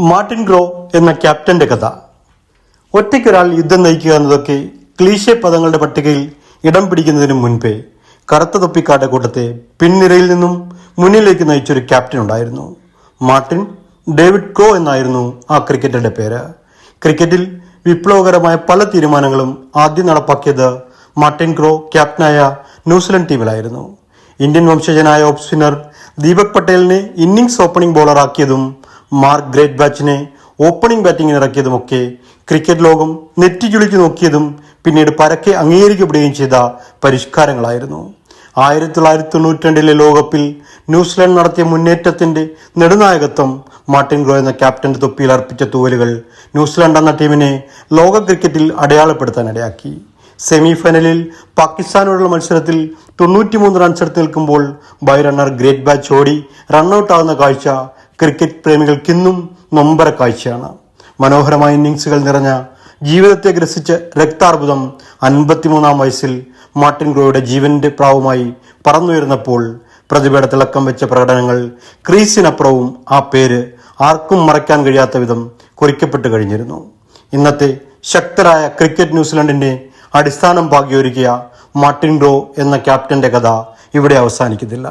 Martin grow എന്ന ക്യാപ്റ്റന്റെ കഥ. ഒറ്റയ്ക്കൊരാൾ യുദ്ധം നയിക്കുക എന്നതൊക്കെ ക്ലീശേ പദങ്ങളുടെ പട്ടികയിൽ ഇടം പിടിക്കുന്നതിന് മുൻപേ കറുത്ത തൊപ്പിക്കാരുടെ കൂട്ടത്തെ പിൻനിരയിൽ നിന്നും മുന്നിലേക്ക് നയിച്ചൊരു ക്യാപ്റ്റൻ ഉണ്ടായിരുന്നു. മാർട്ടിൻ ഡേവിഡ് ഗ്രോ എന്നായിരുന്നു ആ ക്രിക്കറ്ററുടെ പേര്. ക്രിക്കറ്റിൽ വിപ്ലവകരമായ പല തീരുമാനങ്ങളും ആദ്യം നടപ്പാക്കിയത് മാർട്ടിൻ ഗ്രോ ക്യാപ്റ്റനായ ന്യൂസിലൻഡ് ടീമിലായിരുന്നു. ഇന്ത്യൻ വംശജനായ ഓഫ് സ്പിന്നർ ദീപക് പട്ടേലിനെ ഇന്നിംഗ്സ് ഓപ്പണിംഗ് ബോളറാക്കിയതും മാർക്ക് ഗ്രേറ്റ് ബാച്ചിനെ ഓപ്പണിംഗ് ബാറ്റിംഗിന് ഇറക്കിയതുമൊക്കെ ക്രിക്കറ്റ് ലോകം നെറ്റിച്ചുളിച്ചു നോക്കിയതും പിന്നീട് പരക്കെ അംഗീകരിക്കപ്പെടുകയും ചെയ്ത പരിഷ്കാരങ്ങളായിരുന്നു. 1992 ലോകകപ്പിൽ ന്യൂസിലാൻഡ് നടത്തിയ മുന്നേറ്റത്തിന്റെ നെടുനായകത്വം മാർട്ടിൻ ഗ്രോ എന്ന ക്യാപ്റ്റന്റെ തൊപ്പിയിൽ അർപ്പിച്ച തൂവലുകൾ ന്യൂസിലാൻഡ് എന്ന ടീമിനെ ലോക ക്രിക്കറ്റിൽ അടയാളപ്പെടുത്താനിടയാക്കി. സെമി ഫൈനലിൽ പാകിസ്ഥാനോടുള്ള മത്സരത്തിൽ 93 റൺസ് എടുത്ത് നിൽക്കുമ്പോൾ ബൈ റണ്ണർ ഗ്രേറ്റ് ബാച്ച് ഓടി റണ്ണൌട്ട് ആകുന്ന കാഴ്ച ക്രിക്കറ്റ് പ്രേമികൾക്കിന്നും നൊമ്പര കാഴ്ചയാണ്. മനോഹരമായ ഇന്നിംഗ്സുകൾ നിറഞ്ഞ ജീവിതത്തെ ഗ്രസിച്ച രക്താർബുദം 53-ാം വയസ്സിൽ മാർട്ടിൻ ഗ്രോയുടെ ജീവന്റെ പ്രാവുമായി പറന്നുയർന്നപ്പോൾ പ്രതിഭയുടെ തിളക്കം വെച്ച പ്രകടനങ്ങൾ ക്രീസിനപ്പുറവും ആ പേര് ആർക്കും മറയ്ക്കാൻ കഴിയാത്ത വിധം കുറിക്കപ്പെട്ടു കഴിഞ്ഞിരുന്നു. ഇന്നത്തെ ശക്തരായ ക്രിക്കറ്റ് ന്യൂസിലൻഡിന്റെ അടിസ്ഥാനം പാകിയൊരുക്കിയ മാർട്ടിൻ ഗ്രോ എന്ന ക്യാപ്റ്റന്റെ കഥ ഇവിടെ അവസാനിക്കുന്നില്ല.